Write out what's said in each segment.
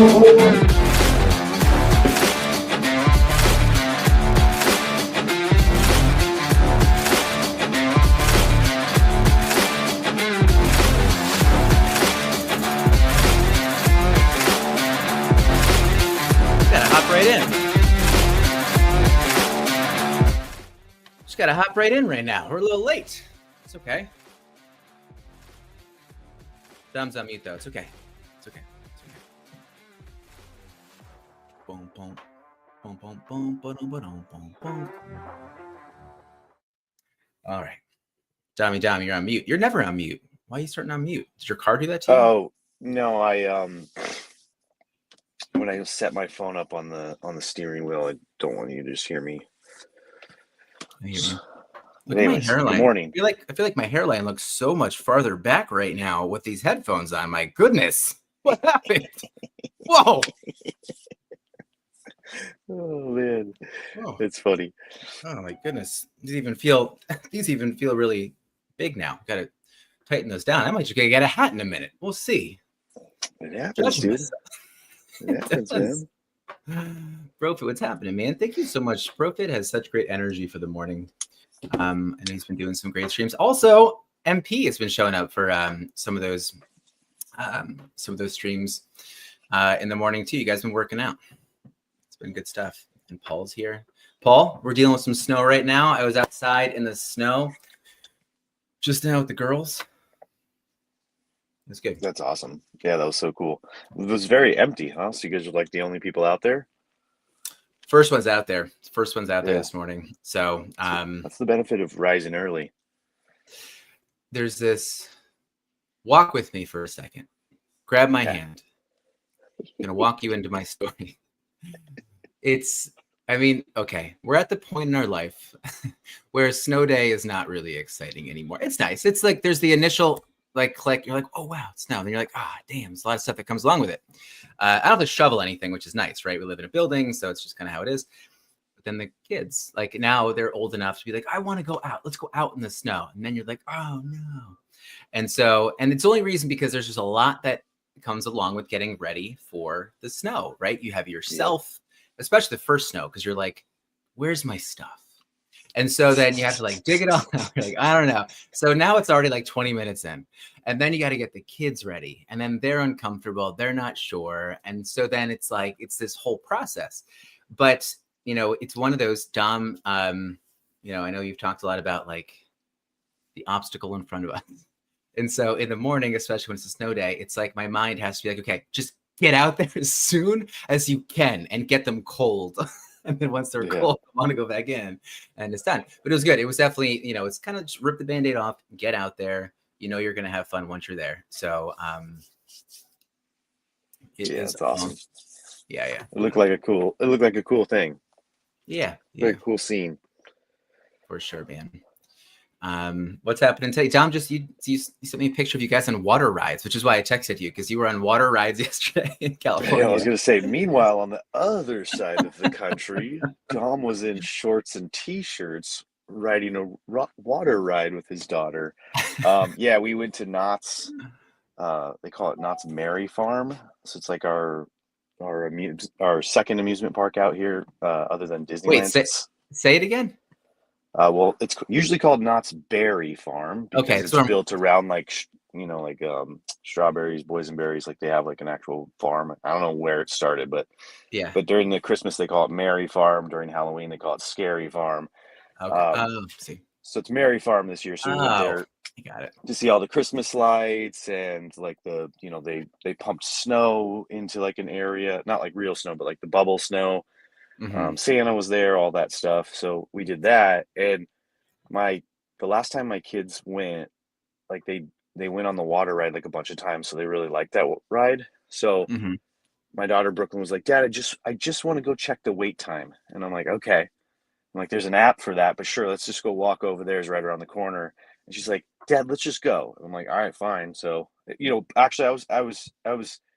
Just gotta hop right in right now. We're a little late. It's okay. Dom's on mute though. It's okay. It's okay. It's okay. Boom, boom, boom, boom, boom, boom, boom, boom, boom. All right, Dom, you're on mute. You're never on mute. Why are you starting on mute? Did your car do that to you? Oh no, when I set my phone up on the steering wheel, I don't want you to just hear me. I hear you. Look at my hairline. Good morning. I feel like my hairline looks so much farther back right now with these headphones on. My goodness, what happened? Whoa! Oh man, Whoa. It's funny. Oh my goodness, these even feel really big now. Got to tighten those down. I might just get a hat in a minute. We'll see. It happens, dude. It happens, man. Brofit, what's happening, man? Thank you so much. Brofit has such great energy for the morning. And he's been doing some great streams. Also, MP has been showing up for some of those streams in the morning too. You guys been working out. It's been good stuff. And Paul's here. Paul, we're dealing with some snow right now. I was outside in the snow just now with the girls. It's good. That's awesome. Yeah, that was so cool. It was very empty, huh? So you guys are like the only people out there? First one's out there this morning. So that's the benefit of rising early. There's this, walk with me for a second. Grab my hand. I'm going to walk you into my story. Okay, we're at the point in our life where a snow day is not really exciting anymore. It's nice. It's like there's the initial click. You're like, oh, wow, it's snow. Then you're like, damn, there's a lot of stuff that comes along with it. I don't have to shovel anything, which is nice, right? We live in a building, so it's just kind of how it is. But then the kids, now they're old enough to be like, I want to go out. Let's go out in the snow. And then you're like, oh, no. And it's the only reason because there's just a lot that comes along with getting ready for the snow, right? You have yourself, especially the first snow, because you're like, where's my stuff? And so then you have to dig it all out. You're like, I don't know. So now it's already 20 minutes in. And then you got to get the kids ready. And then they're uncomfortable. They're not sure. And so then it's this whole process. But, it's one of those, Dom, I know you've talked a lot about the obstacle in front of us. And so in the morning, especially when it's a snow day, it's my mind has to be okay, just get out there as soon as you can and get them cold. And then once they're cold, I want to go back in and it's done. But it was good. It was definitely, it's kind of just rip the Band-Aid off, get out there. You're going to have fun once you're there. So it's awesome. Yeah. It looked like a cool thing. Yeah. Very cool scene. For sure, man. What's happening today? Dom, you sent me a picture of you guys on water rides, which is why I texted you, because you were on water rides yesterday in California. Yeah, I was going to say, meanwhile, on the other side of the country, Dom was in shorts and T-shirts riding a water ride with his daughter. We went to Knott's. They call it Knott's Merry Farm. So it's our second amusement park out here, other than Disneyland. Wait, say it again. Well, it's usually called Knott's Berry Farm because it's built around strawberries, boysenberries. They have an actual farm. I don't know where it started, but during the Christmas they call it Merry Farm. During Halloween they call it Scary Farm. Okay. See. So it's Merry Farm this year. So we went there. I got it. To see all the Christmas lights and they pumped snow into an area, not real snow, but the bubble snow. Mm-hmm. Santa was there, all that stuff. So we did that. And the last time my kids went, they went on the water ride a bunch of times. So they really liked that ride. So my daughter Brooklyn was like, Dad, I just want to go check the wait time. And I'm like, okay. I'm like, there's an app for that, but sure, let's just go walk over there. It's right around the corner. And she's like, Dad, let's just go. And I'm like, all right, fine. So, actually I was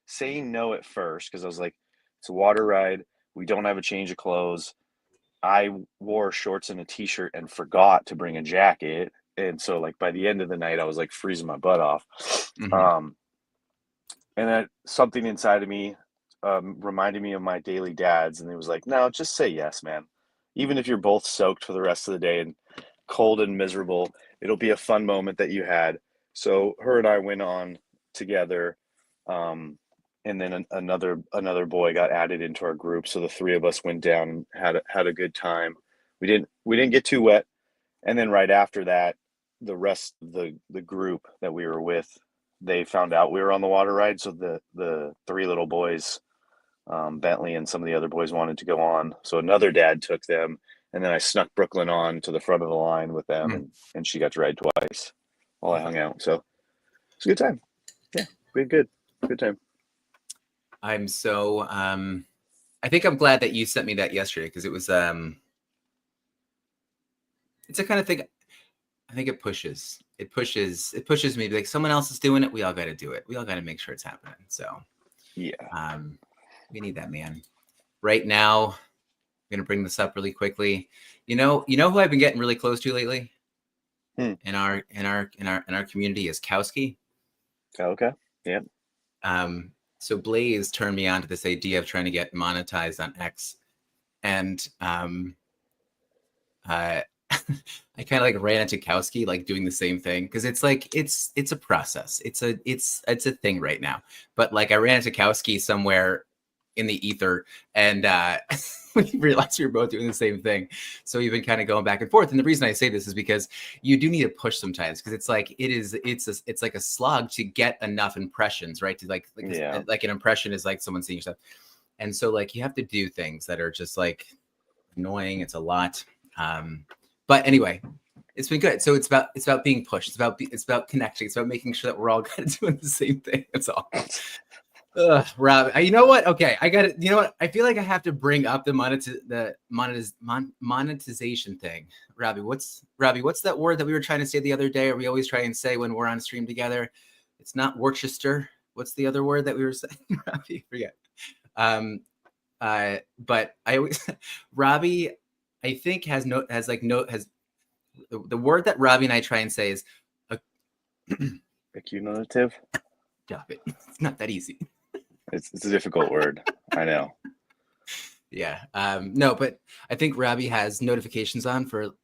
saying no at first because I was like, it's a water ride. We don't have a change of clothes. I wore shorts and a T-shirt and forgot to bring a jacket. And so by the end of the night, I was freezing my butt off. And then something inside of me reminded me of my daily dads, and he was like, "No, just say yes, man. Even if you're both soaked for the rest of the day and cold and miserable, it'll be a fun moment that you had." So her and I went on together, and then another boy got added into our group. So the three of us went down and had a good time. We didn't get too wet, and then right after that, the rest of the group that we were with, they found out we were on the water ride. So the three little boys, Bentley and some of the other boys, wanted to go on. So another dad took them, and then I snuck Brooklyn on to the front of the line with them, and she got to ride twice while I hung out. So it's a good time. Yeah, we had good time. I'm so I think I'm glad that you sent me that yesterday, because it was it's a kind of thing. I think it pushes me to be like, someone else is doing it, we all got to do it. We all got to make sure it's happening. So yeah, we need that, man. Right now, I'm gonna bring this up really quickly. You know who I've been getting really close to lately in our community is Kowski. Okay. Yeah. So Blaze turned me on to this idea of trying to get monetized on X, and I kind of like ran into Kowski like doing the same thing, because it's like it's a process. It's a thing right now. But like I ran into Kowski somewhere in the ether, and we realized we were both doing the same thing. So we've been kind of going back and forth. And the reason I say this is because you do need to push sometimes, because it's like it's like a slog to get enough impressions, right? To like an impression is like someone seeing your stuff. And so like you have to do things that are just like annoying. It's a lot. But anyway, it's been good. So it's about being pushed. It's about connecting. It's about making sure that we're all kind of doing the same thing. That's all. Rob, you know what? Okay, I got it. You know what? I feel like I have to bring up the monetization thing. Robbie, what's that word that we were trying to say the other day? Or we always try and say when we're on stream together? It's not Worcester. What's the other word that we were saying? Robbie, forget. But I always Robbie, I think has the word that Robbie and I try and say is accumulative. Stop it. It's not that easy. It's a difficult word. I know. Yeah. No, but I think Robbie has notifications on for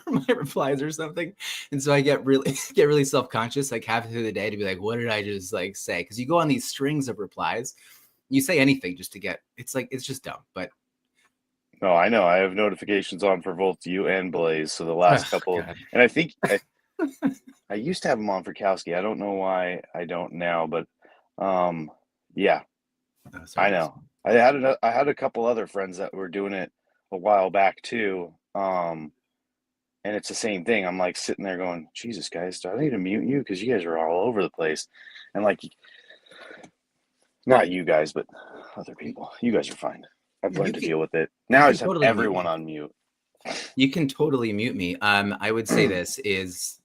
my replies or something, and so I get really self-conscious like half through the day to be like, what did I just like say? Because you go on these strings of replies, you say anything just to get. It's like it's just dumb, but. No, I know. I have notifications on for both you and Blaze. So the last couple, God. And I think I used to have them on for Kowski. I don't know why I don't now, but yeah, I know. I had a couple other friends that were doing it a while back too, and it's the same thing. I'm like sitting there going, Jesus, guys, do I need to mute you? Because you guys are all over the place, and like, not you guys, but other people. You guys are fine. I've learned to deal with it. Now I just have everyone on mute. You can totally mute me. I would say this is,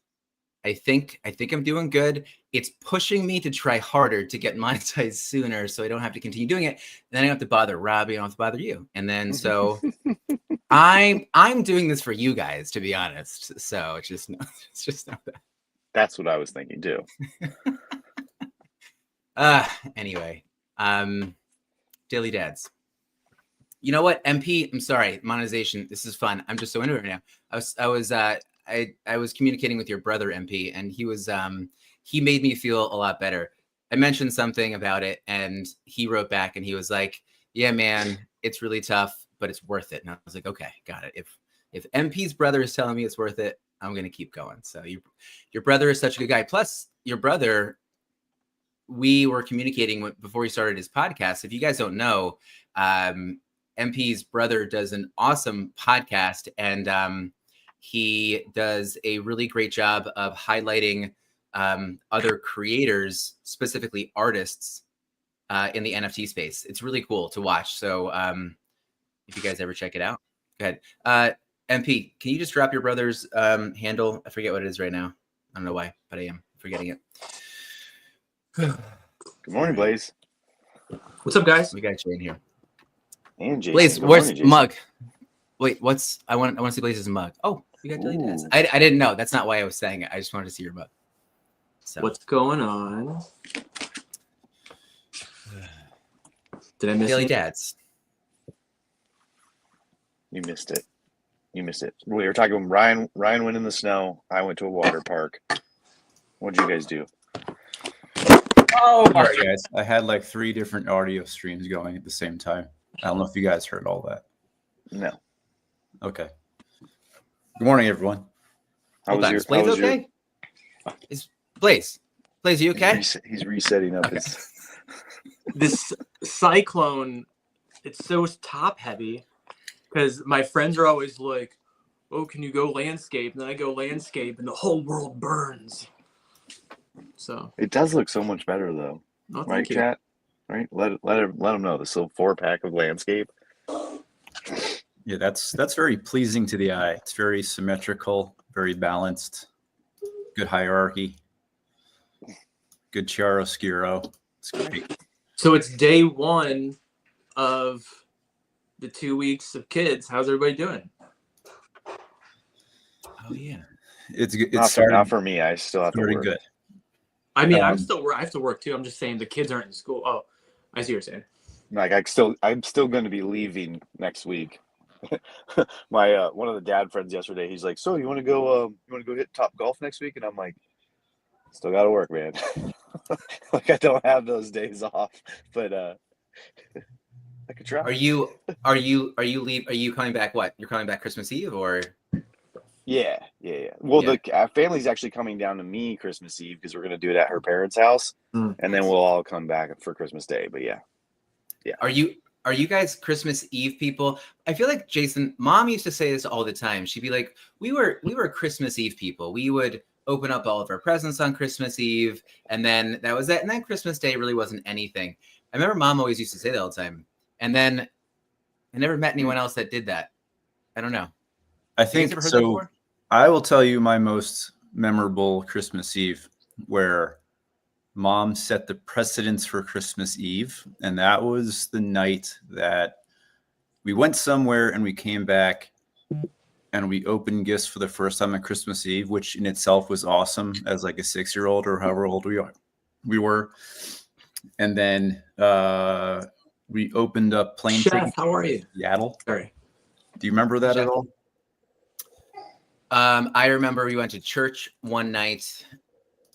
I think I'm doing good. It's pushing me to try harder to get monetized sooner, so I don't have to continue doing it. Then I don't have to bother Robbie. I don't have to bother you. And then so I'm doing this for you guys, to be honest. So it's just not that. That's what I was thinking too. Anyway, Daily Dads. You know what, MP? I'm sorry, monetization. This is fun. I'm just so into it right now. I was communicating with your brother, MP, and he made me feel a lot better. I mentioned something about it, and he wrote back, and he was like, "Yeah, man, it's really tough, but it's worth it." And I was like, "Okay, got it. If MP's brother is telling me it's worth it, I'm gonna keep going." So your brother is such a good guy. Plus, your brother, we were communicating before he started his podcast. If you guys don't know, MP's brother does an awesome podcast, and he does a really great job of highlighting other creators, specifically artists, in the NFT space. It's really cool to watch. So if you guys ever check it out, go ahead. MP, can you just drop your brother's handle? I forget what it is right now. I don't know why, but I am forgetting it. Good morning, Blaze. What's up, guys? We got you in here. And Jason. Blaze, where's mug? Wait, I want to see Blaze's mug. Oh, you got Daily Dads. I didn't know. That's not why I was saying it. I just wanted to see your mug. So what's going on? Did I miss Daily it? Dads. You missed it. You missed it. We were talking when Ryan went in the snow. I went to a water park. What did you guys do? Oh, Sorry, guys. I had like 3 different audio streams going at the same time. I don't know if you guys heard all that. No. Okay. Good morning, everyone. How was Hold on. your? Is Blaze how was your- okay? Is Blaze? Blaze, are you okay? He's resetting up Okay. his. this cyclone, it's so top heavy because my friends are always like, oh, can you go landscape? And then I go landscape and the whole world burns. So It does look so much better though, no, right, thank you. chat? Right? Let them know this little 4-pack of landscape. Yeah, that's very pleasing to the eye. It's very symmetrical, very balanced, good hierarchy, good chiaroscuro. It's great. So it's day 1 of the 2 weeks of kids. How's everybody doing? Oh yeah. It's Not for me. I still have to started work. good. I mean, I have to work too. I'm just saying the kids aren't in school. Oh, I see what you're saying. Like I'm still going to be leaving next week. My one of the dad friends yesterday, he's like, "So you want to go hit Top Golf next week?" And I'm like, "Still got to work, man." Like I don't have those days off, but I could try. Are you coming back? What? You're coming back Christmas Eve or? Yeah. Well, Yeah. the family's actually coming down to me Christmas Eve because we're going to do it at her parents' house, and then we'll all come back for Christmas Day. But yeah. Are you guys Christmas Eve people? I feel like Jason, Mom used to say this all the time. She'd be like, we were Christmas Eve people. We would open up all of our presents on Christmas Eve, and then that was it. And then Christmas Day really wasn't anything. I remember Mom always used to say that all the time. And then I never met anyone else that did that. I don't know. I You guys think ever heard that so. before? I will tell you my most memorable Christmas Eve where Mom set the precedence for Christmas Eve. And that was the night that we went somewhere and we came back and we opened gifts for the first time on Christmas Eve, which in itself was awesome as like a 6-year-old or however old we were. And then we opened up plane Chef, tickets how are you? to Seattle. Sorry. Do you remember that Chef. at all? I remember we went to church one night.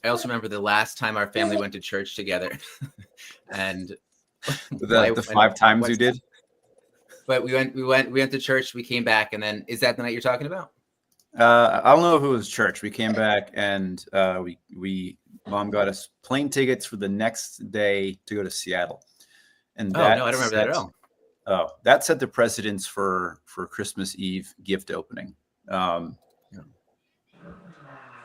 I also remember the last time our family went to church together. And The 5 times you did? But we went to church, we came back, and then is that the night you're talking about? I don't know if it was church. We came back and Mom got us plane tickets for the next day to go to Seattle. And Oh no, I don't remember that at all. Oh, that set the precedence for Christmas Eve gift opening.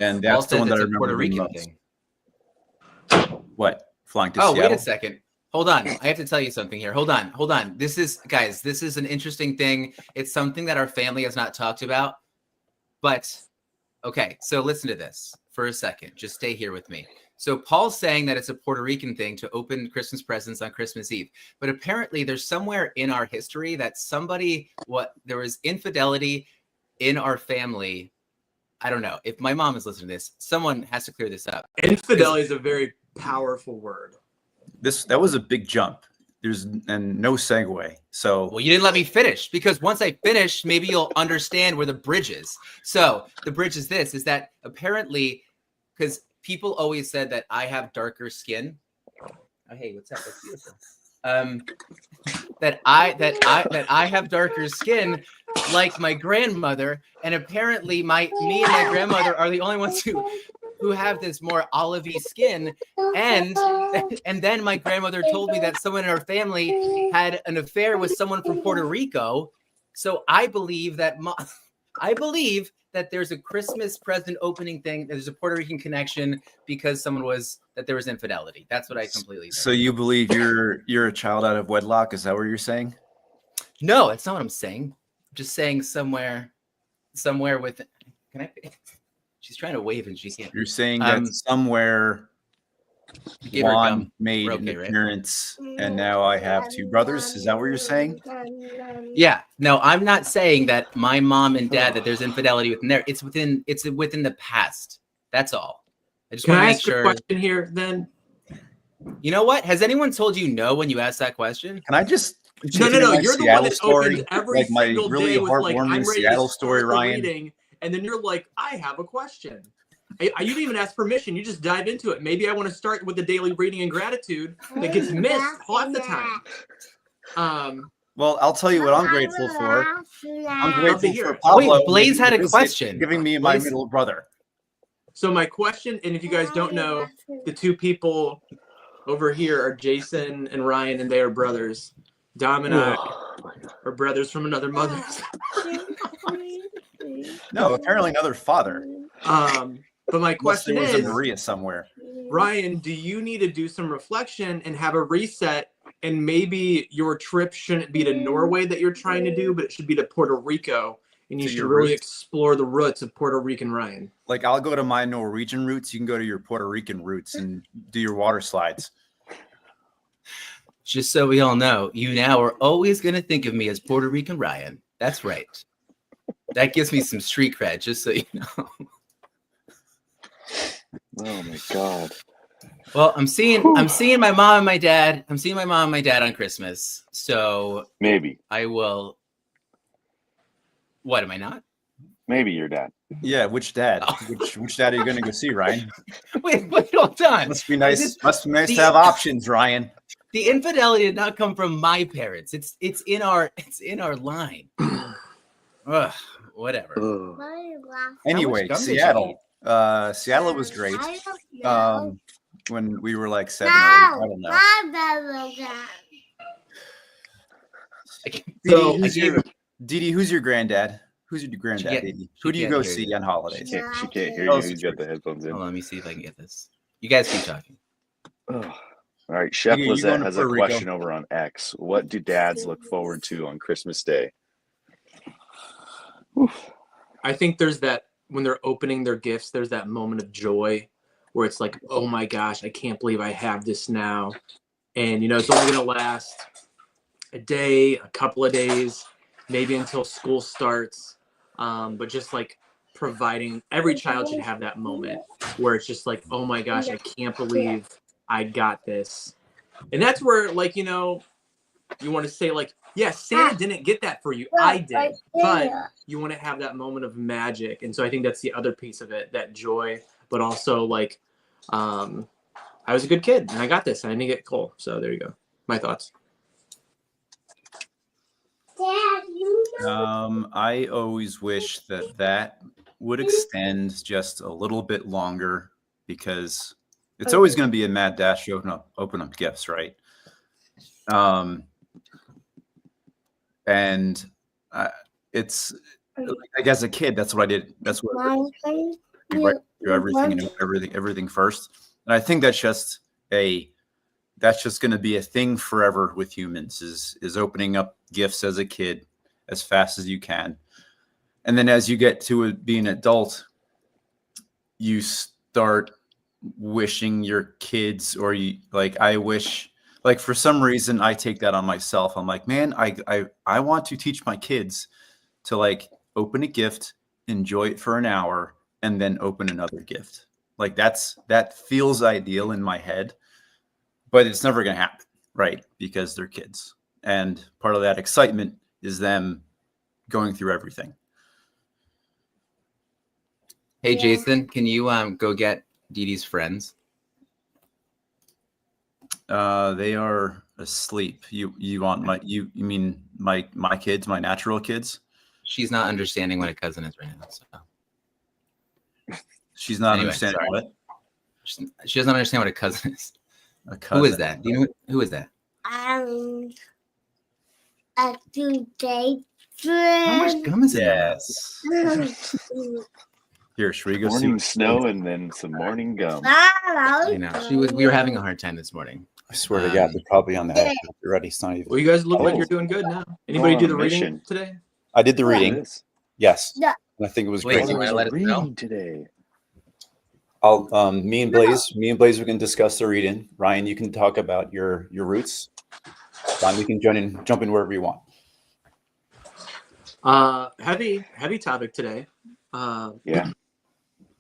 And Paul that's the says one that it's I a remember Puerto the Rican most. thing. What? Flying to Oh, Seattle? wait a second. Hold on. I have to tell you something here. Hold on. This is an interesting thing. It's something that our family has not talked about. But okay, so listen to this for a second. Just stay here with me. So Paul's saying that it's a Puerto Rican thing to open Christmas presents on Christmas Eve. But apparently there's somewhere in our history that there was infidelity in our family. I don't know. If my mom is listening to this, someone has to clear this up. Infidelity is a very powerful word. That was a big jump. There's no segue. So Well, you didn't let me finish because once I finish, maybe you'll understand where the bridge is. So the bridge is this: is that apparently, because people always said that I have darker skin. Oh, hey, what's up? That's beautiful. That I have darker skin, like my grandmother, and apparently me and my grandmother are the only ones who have this more olivey skin. And then my grandmother told me that someone in our family had an affair with someone from Puerto Rico. So I believe that there's a Christmas present opening thing. There's a Puerto Rican connection because there was infidelity. That's what I completely think. So you believe you're a child out of wedlock? Is that what you're saying? No, that's not what I'm saying. I'm just saying somewhere with. Can I? She's trying to wave and she can't. You're saying that somewhere Give her Juan gum. made We're an okay, right? appearance, and now I have 2 brothers. Is that what you're saying? Yeah. No, I'm not saying that my mom and dad that there's infidelity within there. It's within the past. That's all. I just Can want to I make ask sure. a question here then? You know what? Has anyone told you no when you asked that question? Can I just No. continue my You're the Seattle one that story? opens every Like my single really day with like, heartwarming I'm ready Seattle to story, start the Ryan. reading, and then you're like, I have a question. You didn't even ask permission. You just dive into it. Maybe I want to start with the daily reading and gratitude that gets missed half the time. Well, I'll tell you what I'm grateful for. I'm Love to grateful hear for it. Pablo. Wait, Blaze making had a visit, question. Giving me my Blaze- middle brother. So my question, and if you guys don't know, the two people over here are Jason and Ryan, and they are brothers. Dom and I are brothers from another mother. No, apparently another father. But my Unless question there was a is, Maria somewhere. Ryan, do you need to do some reflection and have a reset? And maybe your trip shouldn't be to Norway that you're trying to do, but it should be to Puerto Rico. And you To should your really roots? explore the roots of Puerto Rican Ryan. Like I'll go to my Norwegian roots. You can go to your Puerto Rican roots and do your water slides. Just so we all know, you now are always going to think of me as Puerto Rican Ryan. That's right. That gives me some street cred, just so you know. Oh my God. Well, I'm seeing my mom and my dad. I'm seeing my mom and my dad on Christmas. So Maybe. I will. What am I not? Maybe your dad. Yeah, which dad? Oh. Which dad are you going to go see, Ryan? Wait, hold on. Must be nice. Must be nice to have options, Ryan. The infidelity did not come from my parents. It's in our line. Ugh, whatever. Ugh. Anyway, gum did you Seattle. Seattle was great. When we were like 7 or 8, I don't know. So Didi, who's your granddad? Who's your granddad, Didi? Who do you go see on holidays? She can't hear Tell you. us the He's got truth. the headphones in. Hold on, let me see if I can get this. You guys keep talking. Ugh. All right, Chef You going Lizette to has a Puerto Rico? question over on X. What do dads look forward to on Christmas Day? I think there's that when they're opening their gifts, there's that moment of joy where it's like, oh my gosh, I can't believe I have this now. And, it's only going to last a day, a couple of days, maybe until school starts. But just like providing, every child should have that moment where it's just like, oh my gosh, I can't believe I got this. And that's where, like, you want to say, like, yeah, Santa didn't get that for you. I did. But you want to have that moment of magic. And so I think that's the other piece of it, that joy, but also like, I was a good kid and I got this and I didn't get coal. So there you go. My thoughts. I always wish that would extend just a little bit longer because it's always going to be a mad dash to open up gifts, right? And it's like as a kid, that's what I did. That's what I do everything and everything first. And I think that's just going to be a thing forever with humans is opening up gifts as a kid as fast as you can. And then as you get to be an adult, you start wishing your kids I wish, like for some reason I take that on myself. I'm like, man, I want to teach my kids to like open a gift, enjoy it for an hour, and then open another gift. Like that feels ideal in my head, but it's never going to happen, right? Because they're kids. And part of that excitement is them going through everything. Hey, Jason, can you go get Didi's friends? They are asleep. You mean my kids, my natural kids? She's not understanding what a cousin is right now. So. She's not Anyway, understanding sorry. what? She doesn't understand what a cousin is. A cousin. Who is that? Do you know who is that? A today How much gum is it? Yes. Here, should we go Morning see? snow and then some morning gum. I know. We were having a hard time this morning. I swear to God, they're probably on the head already. It's not even. Well, you guys look like Oh. you're doing good now. Anybody on do a the reading mission. today? I did the Look at reading. this. Yes. Yeah. And I think it was Wait, great. you wanna let us know? Reading today. I'll me and Blaze, we can discuss the reading. Ryan, you can talk about your roots. Don, you can jump in wherever you want. Heavy topic today. Yeah.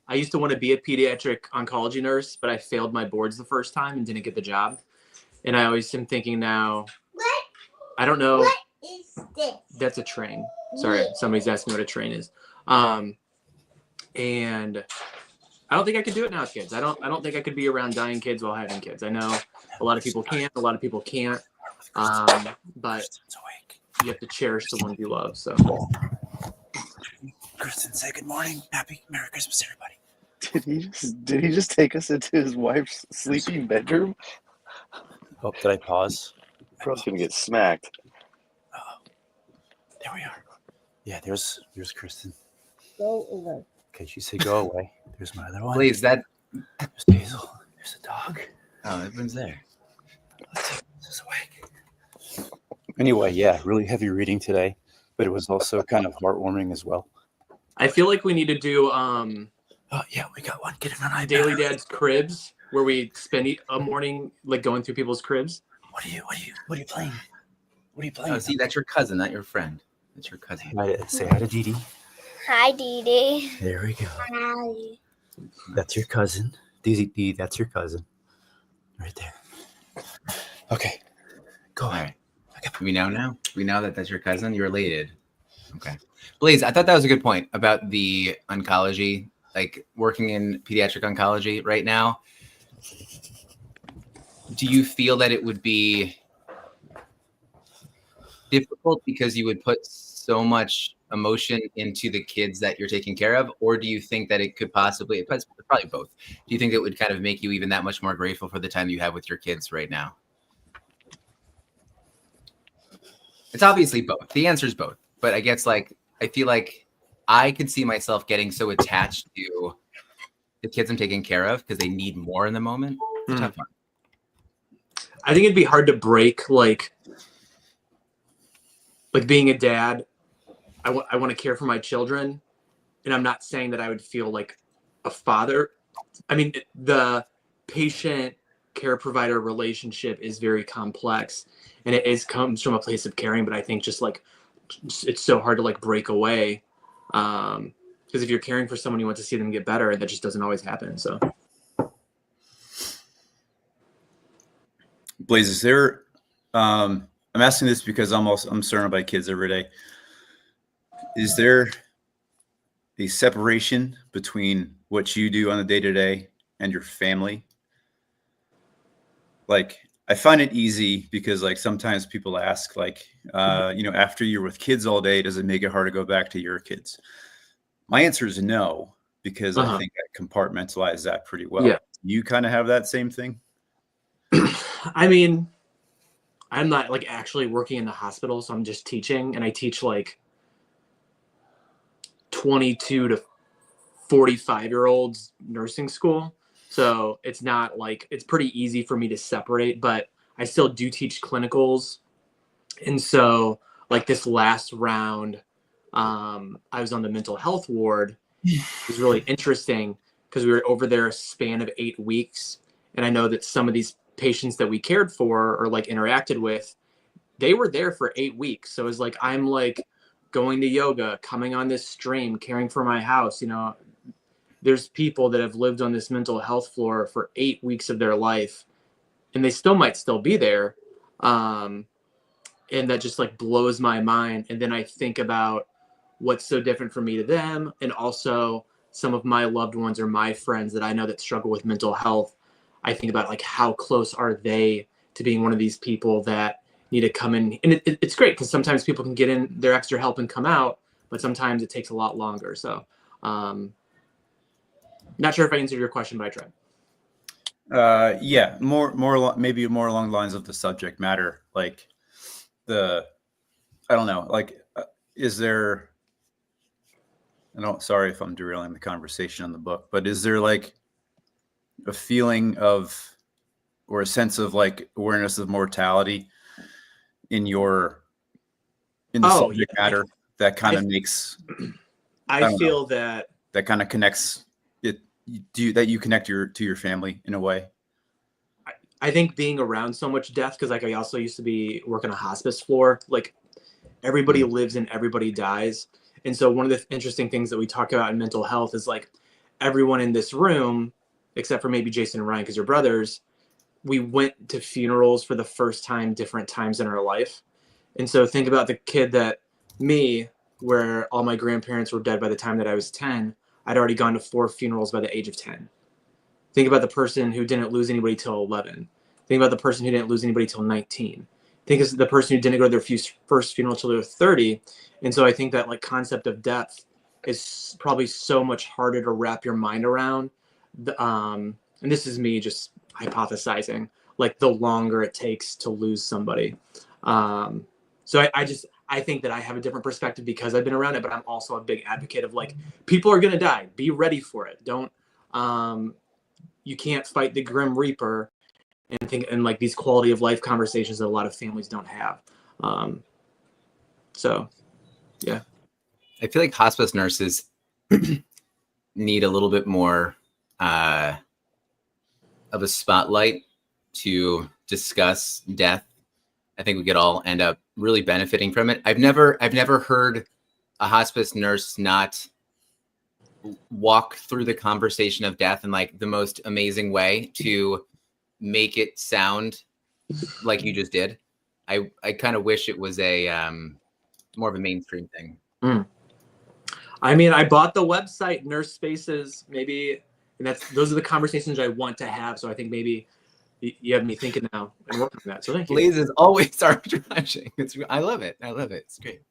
I used to want to be a pediatric oncology nurse, but I failed my boards the first time and didn't get the job. And I always am thinking now, I don't know. What is this? That's a train. Sorry, somebody's asking what a train is. And I don't think I could do it now with kids. I don't think I could be around dying kids while having kids. I know a lot of people can, a lot of people can't. But you have to cherish the ones you love. So Kristen, say good morning. Happy Merry Christmas, everybody. Did he just take us into his wife's sleeping bedroom? Oh, did I pause? Bro's gonna get smacked. There we are. Yeah, there's Kristen. Go away. Okay, she said go away. There's my other one. Please, that. There's Hazel. There's the dog. Oh, everyone's there. Let's see if this is awake. Anyway, yeah, really heavy reading today, but it was also kind of heartwarming as well. I feel like we need to do Oh yeah, we got one. Get him on iPad. Daily Dad's cribs, where we spend a morning like going through people's cribs. What are you playing? What are you playing? Oh, see, that's your cousin, not your friend. That's your cousin. Say hi to Dee Dee. Hi, Dee Dee. There we go. Hi. That's your cousin. Dee, that's your cousin. Right there. Okay. Go All ahead. right. We know now. We know that that's your cousin. You're related. Okay. Blaze, I thought that was a good point about the oncology, like working in pediatric oncology right now. Do you feel that it would be difficult because you would put so much emotion into the kids that you're taking care of? Or do you think that it could possibly, it's probably both. Do you think it would kind of make you even that much more grateful for the time you have with your kids right now? It's obviously both. The answer is both. But I guess I feel like I could see myself getting so attached to the kids I'm taking care of because they need more in the moment. It's a tough one. I think it'd be hard to break like being a dad. I want to care for my children, and I'm not saying that I would feel like a father. I mean, the patient care provider relationship is very complex, and it comes from a place of caring. But I think just it's so hard to break away, because if you're caring for someone, you want to see them get better, and that just doesn't always happen. So, Blaze, is there? I'm asking this because I'm surrounded by kids every day. Is there a separation between what you do on the day-to-day and your family? I find it easy because sometimes people ask after you're with kids all day, does it make it hard to go back to your kids? My answer is no, because I think I compartmentalize that pretty well. Yeah. You kind of have that same thing? I mean, I'm not actually working in the hospital, so I'm just teaching, and I teach 22 to 45-year-olds nursing school. So it's not it's pretty easy for me to separate, but I still do teach clinicals. And so this last round, I was on the mental health ward. It was really interesting because we were over there a span of 8 weeks. And I know that some of these patients that we cared for or interacted with, they were there for 8 weeks. So it was I'm going to yoga, coming on this stream, caring for my house. There's people that have lived on this mental health floor for 8 weeks of their life, and they might still be there. And that just blows my mind. And then I think about what's so different from me to them. And also some of my loved ones or my friends that I know that struggle with mental health. I think about how close are they to being one of these people that need to come in. And it's great because sometimes people can get in their extra help and come out, but sometimes it takes a lot longer. So not sure if I answered your question, but I tried. Yeah, maybe more along the lines of the subject matter. I don't know, is there, sorry if I'm derailing the conversation on the book, but is there a feeling of, or a sense of awareness of mortality in the subject matter that kind of makes, I feel that kind of connects it, that you connect to your family in a way? I think being around so much death, because I also used to work on a hospice floor, everybody lives and everybody dies. And so one of the interesting things that we talk about in mental health is everyone in this room, except for maybe Jason and Ryan, because they're brothers, we went to funerals for the first time, different times in our life. And so think about the kid that me, where all my grandparents were dead by the time that I was 10, I'd already gone to 4 funerals by the age of 10. Think about the person who didn't lose anybody till 11. Think about the person who didn't lose anybody till 19. Think of the person who didn't go to their first funeral till they were 30. And so I think that like concept of death is probably so much harder to wrap your mind around. And this is me just hypothesizing, like the longer it takes to lose somebody. So I think that I have a different perspective because I've been around it, but I'm also a big advocate of like, people are going to die. Be ready for it. Don't, you can't fight the Grim Reaper and like these quality of life conversations that a lot of families don't have. So, yeah. I feel like hospice nurses need a little bit more of a spotlight to discuss death. I think we could all end up really benefiting from it. I've never heard a hospice nurse not walk through the conversation of death in like the most amazing way to make it sound like you just did. I kind of wish it was a more of a mainstream thing. I mean, I bought the website Nurse Spaces, maybe, and those are the conversations I want to have. So I think maybe you have me thinking now and working on that. So thank you. Blaze is always arbitraging. I love it. I love it. It's great.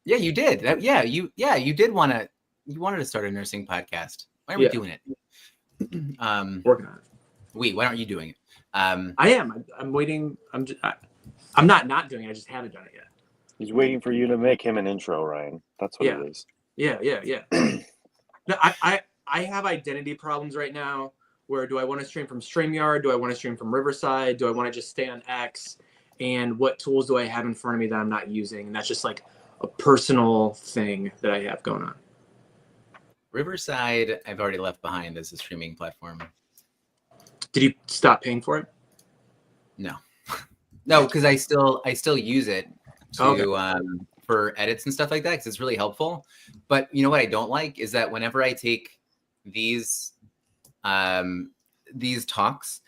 Yeah, you did. You did you wanted to start a nursing podcast. Why aren't we doing it? Working on it. Why aren't you doing it? I am. I'm waiting. I'm not doing it. I just haven't done it yet. He's waiting for you to make him an intro, Ryan. That's what it is. Yeah. No, I have identity problems right now. Where do I want to stream from StreamYard? Do I want to stream from Riverside? Do I want to just stay on X? And what tools do I have in front of me that I'm not using? And that's just like a personal thing that I have going on. Riverside, I've already left behind as a streaming platform. Did you stop paying for it? No, because I still use it for edits and stuff like that because it's really helpful. But you know what I don't like is that whenever I take these talks,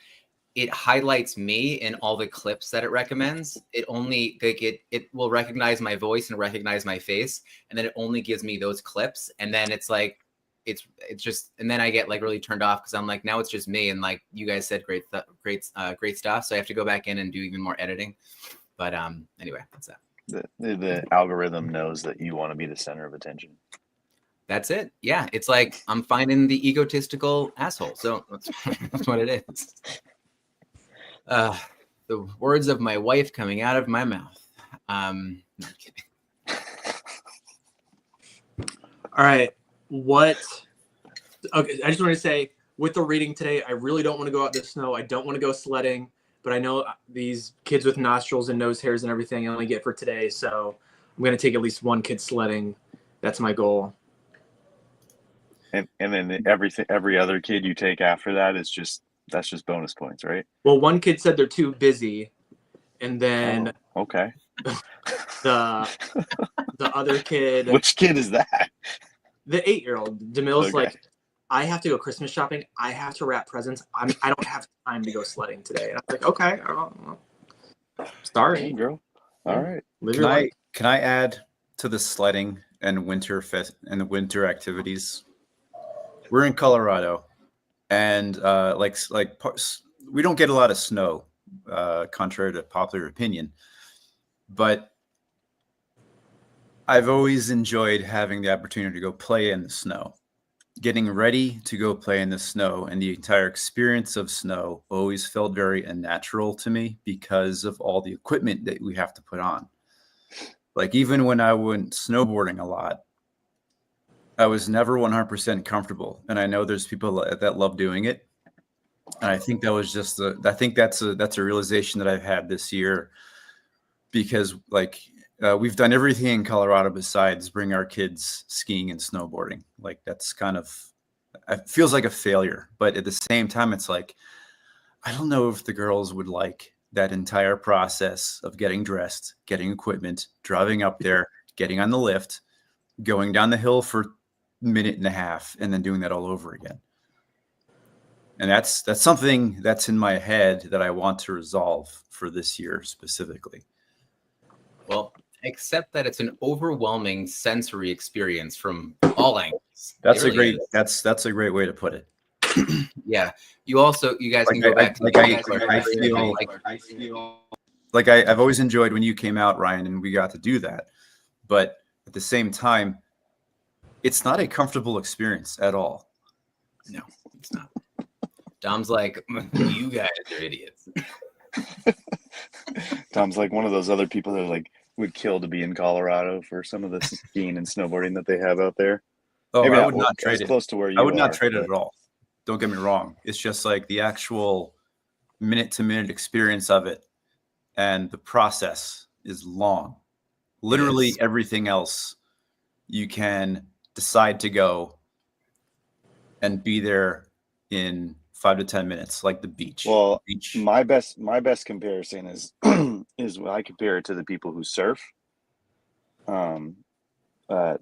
it highlights me in all the clips that it recommends. It only it will recognize my voice and recognize my face, and then it only gives me those clips. And then it's like it's just, and then I get like really turned off because I'm like, now it's just me, and like you guys said great stuff, so I have to go back in and do even more editing. But anyway, that's that. The algorithm knows that you want to be the center of attention. That's it. Yeah, it's like I'm finding the egotistical asshole. So that's what it is. The words of my wife coming out of my mouth. No, I'm kidding. All right. Okay, I just want to say, with the reading today, I really don't want to go out in the snow. I don't want to go sledding, but I know these kids with nostrils and nose hairs and everything I only get for today. So I'm going to take at least one kid sledding. That's my goal. And then every other kid you take after that that's just bonus points, right? Well, one kid said they're too busy, and then okay. the other kid. Which kid is that? The 8-year-old. DeMille's Okay. like, I have to go Christmas shopping. I have to wrap presents. I don't have time to go sledding today. And I'm like, okay, sorry, Hey, girl. All right. Live your life. Can I add to the sledding and winter and the winter activities? We're in Colorado, and we don't get a lot of snow, contrary to popular opinion. But I've always enjoyed having the opportunity to go play in the snow, getting ready to go play in the snow, and the entire experience of snow always felt very unnatural to me because of all the equipment that we have to put on. Like even when I went snowboarding a lot, I was never 100% comfortable. And I know there's people that love doing it. And I think that was just that's a realization that I've had this year, because we've done everything in Colorado besides bring our kids skiing and snowboarding. Like that's it feels like a failure, but at the same time, it's like, I don't know if the girls would like that entire process of getting dressed, getting equipment, driving up there, getting on the lift, going down the hill for a minute and a half and then doing that all over again. And that's something that's in my head that I want to resolve for this year specifically. Well, except that it's an overwhelming sensory experience from all angles. That's It a really great is. that's a great way to put it. Yeah. You guys Like can go back to I feel like I've always enjoyed when you came out, Ryan, and we got to do that. But at the same time, it's not a comfortable experience at all. No, it's not. Dom's like, you guys are idiots. Tom's like one of those other people that like would kill to be in Colorado for some of the skiing and snowboarding that they have out there. Oh, Maybe I would not as trade it. close to where you I would not are, trade it but- at all. Don't get me wrong. It's just like the actual minute-to-minute experience of it, and the process is long. Literally Yes. everything else, you can decide to go and be there in 5 to 10 minutes, like the beach. Well, beach. my best comparison is is when I compare it to the people who surf.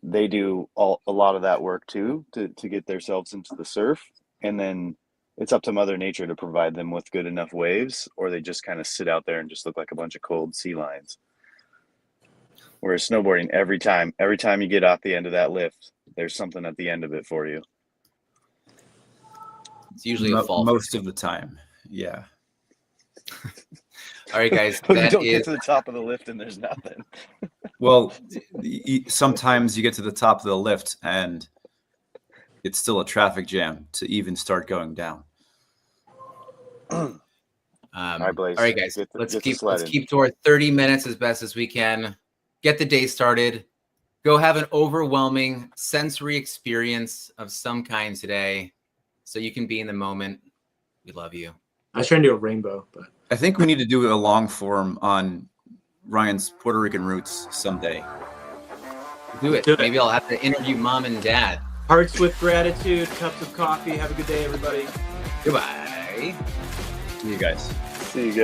They do a lot of that work too to get themselves into the surf, and then it's up to Mother Nature to provide them with good enough waves, or they just kind of sit out there and just look like a bunch of cold sea lions. Whereas snowboarding, every time you get off the end of that lift, there's something at the end of it for you. It's usually a fall. Most of the time. Yeah. All right, guys. You That don't get is to the top of the lift and there's nothing. Well, sometimes you get to the top of the lift and it's still a traffic jam to even start going down. All right, Blaze. All right, guys. Get Let's the keep sledding. to our 30 minutes as best as we can. Get the day started. Go have an overwhelming sensory experience of some kind today, so you can be in the moment. We love you. I was trying to do a rainbow, but I think we need to do a long form on Ryan's Puerto Rican roots someday. Do it. Do it. Maybe I'll have to interview mom and dad. hearts with gratitude, cups of coffee. Have a good day, everybody. Goodbye. See you guys. See you guys.